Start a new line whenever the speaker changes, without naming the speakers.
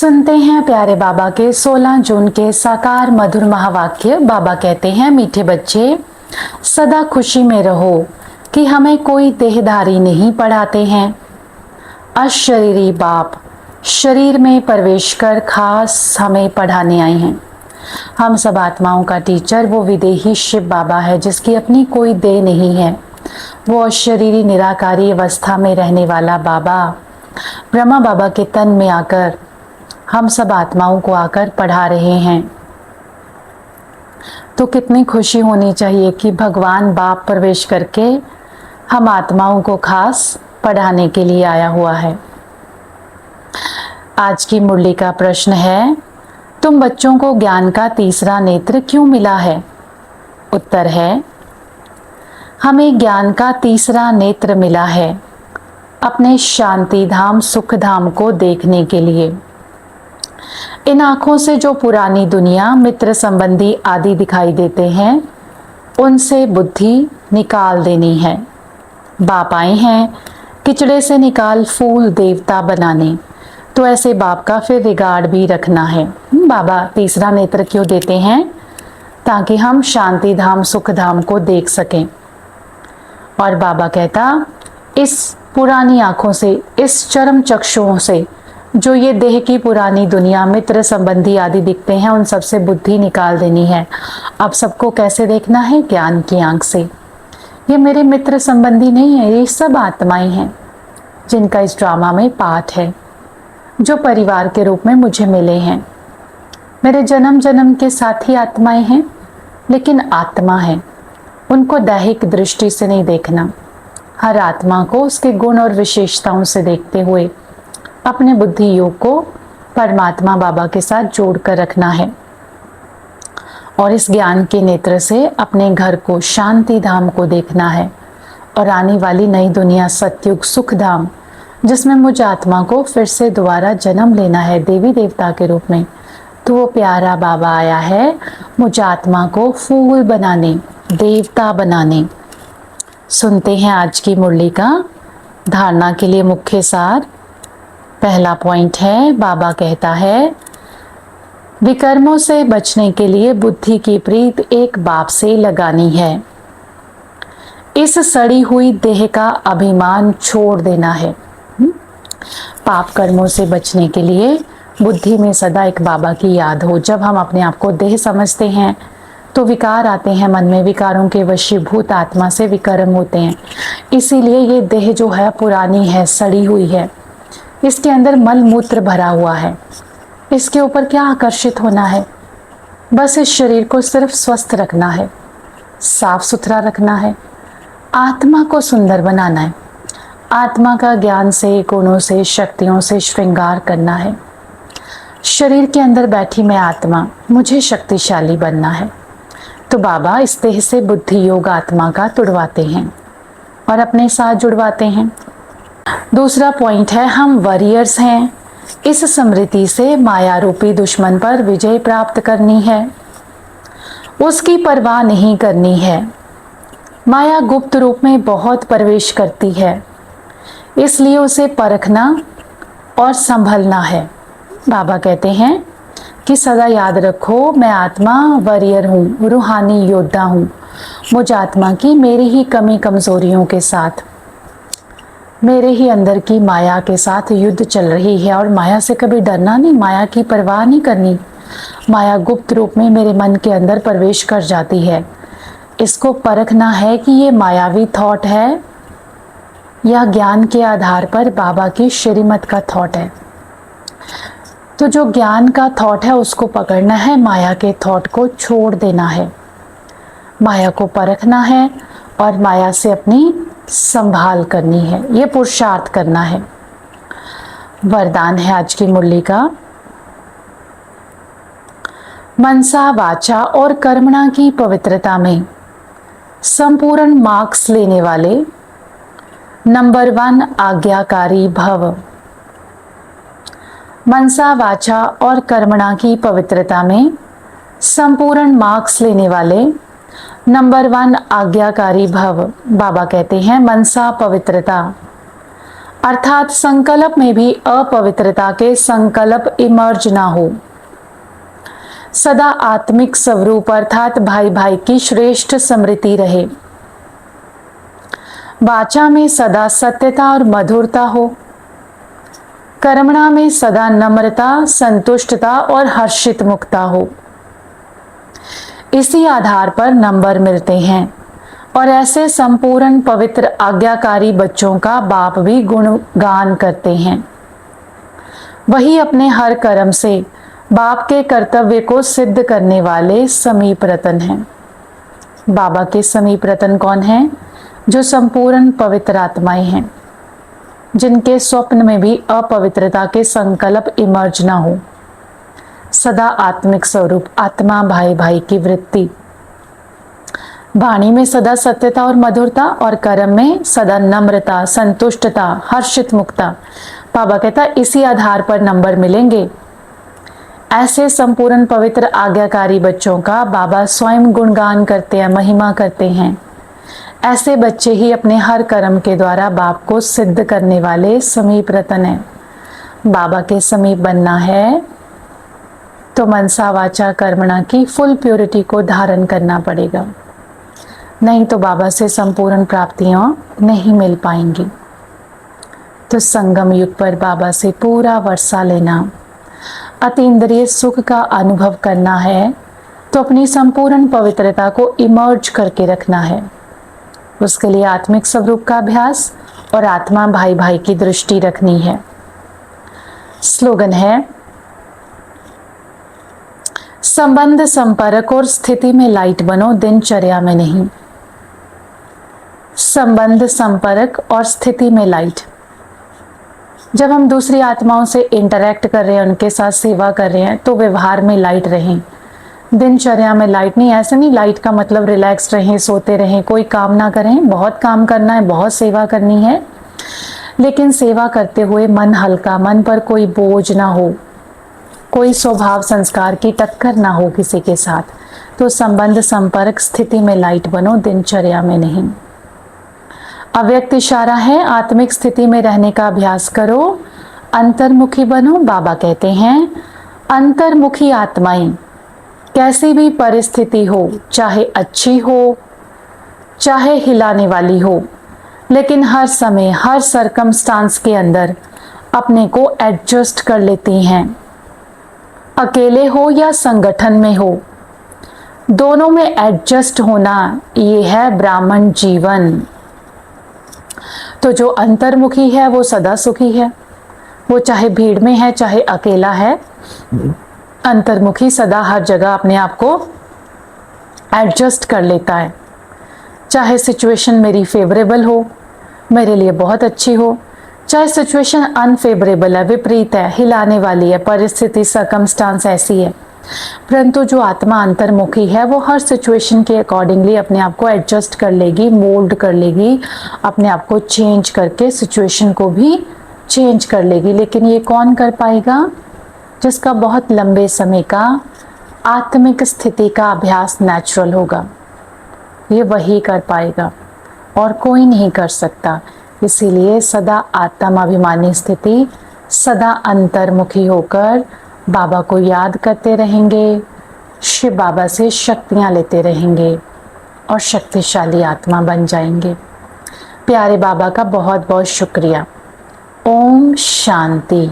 सुनते हैं प्यारे बाबा के 16 जून के साकार मधुर महावाक्य। बाबा कहते हैं, मीठे बच्चे सदा खुशी में रहो कि हमें कोई देहधारी नहीं पढ़ाते हैं। अशरीरी बाप शरीर में प्रवेश कर खास हमें पढ़ाने आए हैं। हम सब आत्माओं का टीचर वो विदेही शिव बाबा है जिसकी अपनी कोई देह नहीं है। वो अशरीरी निराकारी अवस्था में रहने वाला बाबा ब्रह्मा बाबा के तन में आकर हम सब आत्माओं को आकर पढ़ा रहे हैं। तो कितनी खुशी होनी चाहिए कि भगवान बाप प्रवेश करके हम आत्माओं को खास पढ़ाने के लिए आया हुआ है। आज की मुरली का प्रश्न है, तुम बच्चों को ज्ञान का तीसरा नेत्र क्यों मिला है? उत्तर है, हमें ज्ञान का तीसरा नेत्र मिला है अपने शांति धाम सुख धाम को देखने के लिए। इन आँखों से जो पुरानी दुनिया मित्र संबंधी आदि दिखाई देते हैं उनसे बुद्धि निकाल देनी है। बाप आए हैं किचड़े से निकाल फूल देवता बनाने, तो ऐसे बाप का फिर रिगार्ड भी रखना है। बाबा तीसरा नेत्र क्यों देते हैं? ताकि हम शांति धाम सुख धाम को देख सकें। और बाबा कहता, इस पुरानी आँखों से, इस चरम चक्षुओं से जो ये देह की पुरानी दुनिया मित्र संबंधी आदि दिखते हैं उन सबसे बुद्धि निकाल देनी है। अब सबको कैसे देखना है? ज्ञान की आंख से। ये मेरे मित्र संबंधी नहीं है, ये सब आत्माएं हैं जिनका इस ड्रामा में पार्ट है, जो परिवार के रूप में मुझे मिले हैं। मेरे जन्म जन्म के साथी आत्माएं हैं, लेकिन आत्मा है, उनको दैहिक दृष्टि से नहीं देखना। हर आत्मा को उसके गुण और विशेषताओं से देखते हुए अपने बुद्धि योग को परमात्मा बाबा के साथ जोड़ कर रखना है और इस ज्ञान के नेत्र से अपने घर को शांति धाम को देखना है और आने वाली नई दुनिया सतयुग सुख धाम, जिसमें मुझ आत्मा को फिर से दोबारा जन्म लेना है देवी देवता के रूप में। तो वो प्यारा बाबा आया है मुझ आत्मा को फूल बनाने, देवता बनाने। सुनते हैं आज की मुरली का धारणा के लिए मुख्य सार। पहला पॉइंट है, बाबा कहता है, विकर्मों से बचने के लिए बुद्धि की प्रीत एक बाप से लगानी है। इस सड़ी हुई देह का अभिमान छोड़ देना है। पाप कर्मों से बचने के लिए बुद्धि में सदा एक बाबा की याद हो। जब हम अपने आप को देह समझते हैं तो विकार आते हैं मन में, विकारों के वशीभूत आत्मा से विकर्म होते हैं। इसीलिए ये देह जो है पुरानी है, सड़ी हुई है, इसके अंदर मल मूत्र भरा हुआ है। इसके ऊपर क्या आकर्षित होना है? बस इस शरीर को सिर्फ स्वस्थ रखना है, साफ सुथरा रखना है, आत्मा को सुंदर बनाना है, आत्मा का ज्ञान से, गुणों से, शक्तियों से श्रृंगार करना है। शरीर के अंदर बैठी मैं आत्मा, मुझे शक्तिशाली बनना है। तो बाबा इस देह से बुद्धि योग आत्मा का तुड़वाते हैं और अपने साथ जुड़वाते हैं। दूसरा पॉइंट है, हम वॉरियर्स हैं। इस स्मृति से माया रूपी दुश्मन पर विजय प्राप्त करनी है, उसकी परवाह नहीं करनी है। माया गुप्त रूप में बहुत प्रवेश करती है, इसलिए उसे परखना और संभलना है। बाबा कहते हैं कि सदा याद रखो, मैं आत्मा वॉरियर हूँ, रूहानी योद्धा हूँ। मुझ आत्मा की मेरी ही कमी कमजोरियों के साथ, मेरे ही अंदर की माया के साथ युद्ध चल रही है। और माया से कभी डरना नहीं, माया की परवाह नहीं करनी। माया गुप्त रूप में मेरे मन के अंदर प्रवेश कर जाती है। इसको परखना है कि ये मायावी थॉट है या ज्ञान के आधार पर बाबा की श्रीमत का थॉट है। तो जो ज्ञान का थॉट है उसको पकड़ना है, माया के थॉट को छोड़ देना है। माया को परखना है और माया से अपनी संभाल करनी है, ये पुरुषार्थ करना है। वरदान है आज की मुरली का, मनसा वाचा और कर्मणा की पवित्रता में संपूर्ण मार्क्स लेने वाले नंबर 1 आज्ञाकारी भव। मनसा वाचा और कर्मणा की पवित्रता में संपूर्ण मार्क्स लेने वाले नंबर 1 आज्ञाकारी भव। बाबा कहते हैं मनसा पवित्रता, अर्थात संकल्प में भी अपवित्रता के संकल्प इमर्ज ना हो। सदा आत्मिक स्वरूप अर्थात भाई भाई की श्रेष्ठ स्मृति रहे। वाचा में सदा सत्यता और मधुरता हो। कर्मणा में सदा नम्रता, संतुष्टता और हर्षित मुक्ता हो। इसी आधार पर नंबर मिलते हैं और ऐसे संपूर्ण पवित्र आज्ञाकारी बच्चों का बाप भी गुणगान करते हैं। वही अपने हर कर्म से बाप के कर्तव्य को सिद्ध करने वाले समीप रतन हैं। बाबा के समीप रतन कौन हैं? जो संपूर्ण पवित्र आत्माएं हैं, जिनके स्वप्न में भी अपवित्रता के संकल्प इमर्ज ना हो। सदा आत्मिक स्वरूप आत्मा भाई भाई की वृत्ति। वाणी में सदा सत्यता और मधुरता और कर्म में सदा नम्रता, संतुष्टता, हर्षित मुक्ता। बाबा कहता इसी आधार पर नंबर मिलेंगे। ऐसे संपूर्ण पवित्र आज्ञाकारी बच्चों का बाबा स्वयं गुणगान करते हैं, महिमा करते हैं। ऐसे बच्चे ही अपने हर कर्म के द्वारा बाप को सिद्ध करने वाले समीप रतन हैं। बाबा के समीप बनना है तो मनसा वाचा कर्मणा की फुल प्योरिटी को धारण करना पड़ेगा, नहीं तो बाबा से संपूर्ण प्राप्तियां नहीं मिल पाएंगी। तो संगम युग पर बाबा से पूरा वर्षा लेना, अतीन्द्रिय सुख का अनुभव करना है तो अपनी संपूर्ण पवित्रता को इमर्ज करके रखना है। उसके लिए आत्मिक स्वरूप का अभ्यास और आत्मा भाई भाई की दृष्टि रखनी है। स्लोगन है, संबंध, संपर्क और स्थिति में लाइट बनो, दिनचर्या में नहीं। संबंध, संपर्क और स्थिति में लाइट। जब हम दूसरी आत्माओं से इंटरैक्ट कर रहे हैं, उनके साथ सेवा कर रहे हैं, तो व्यवहार में लाइट रहें, दिनचर्या में लाइट नहीं। ऐसे नहीं लाइट का मतलब रिलैक्स रहें, सोते रहें, कोई काम ना करें। बहुत काम करना है, बहुत सेवा करनी है, लेकिन सेवा करते हुए मन हल्का, मन पर कोई बोझ ना हो, कोई स्वभाव संस्कार की टक्कर ना हो किसी के साथ। तो संबंध, संपर्क, स्थिति में लाइट बनो, दिनचर्या में नहीं। अव्यक्त इशारा है, आत्मिक स्थिति में रहने का अभ्यास करो, अंतर्मुखी बनो। बाबा कहते हैं अंतर्मुखी आत्माएं कैसी भी परिस्थिति हो, चाहे अच्छी हो चाहे हिलाने वाली हो, लेकिन हर समय हर सरकमस्टांस के अंदर अपने को एडजस्ट कर लेती हैं। अकेले हो या संगठन में हो, दोनों में एडजस्ट होना, ये है ब्राह्मण जीवन। तो जो अंतर्मुखी है वो सदा सुखी है, वो चाहे भीड़ में है चाहे अकेला है। अंतर्मुखी सदा हर जगह अपने आप को एडजस्ट कर लेता है, चाहे सिचुएशन मेरी फेवरेबल हो, मेरे लिए बहुत अच्छी हो, चाहे सिचुएशन अनफेवरेबल है, विपरीत है, हिलाने वाली है, परिस्थिति सरकमस्टांस ऐसी है। परंतु जो आत्मा अंतर्मुखी है वो हर सिचुएशन के अकॉर्डिंगली अपने आप को एडजस्ट कर लेगी, मोल्ड कर लेगी, अपने आप को चेंज करके सिचुएशन को भी चेंज कर लेगी। लेकिन ये कौन कर पाएगा? जिसका बहुत लंबे समय का आत्मिक स्थिति का अभ्यास नेचुरल होगा, ये वही कर पाएगा और कोई नहीं कर सकता। इसीलिए सदा आत्माभिमानी स्थिति, सदा अंतर्मुखी होकर बाबा को याद करते रहेंगे, शिव बाबा से शक्तियाँ लेते रहेंगे और शक्तिशाली आत्मा बन जाएंगे। प्यारे बाबा का बहुत बहुत शुक्रिया। ओम शांति।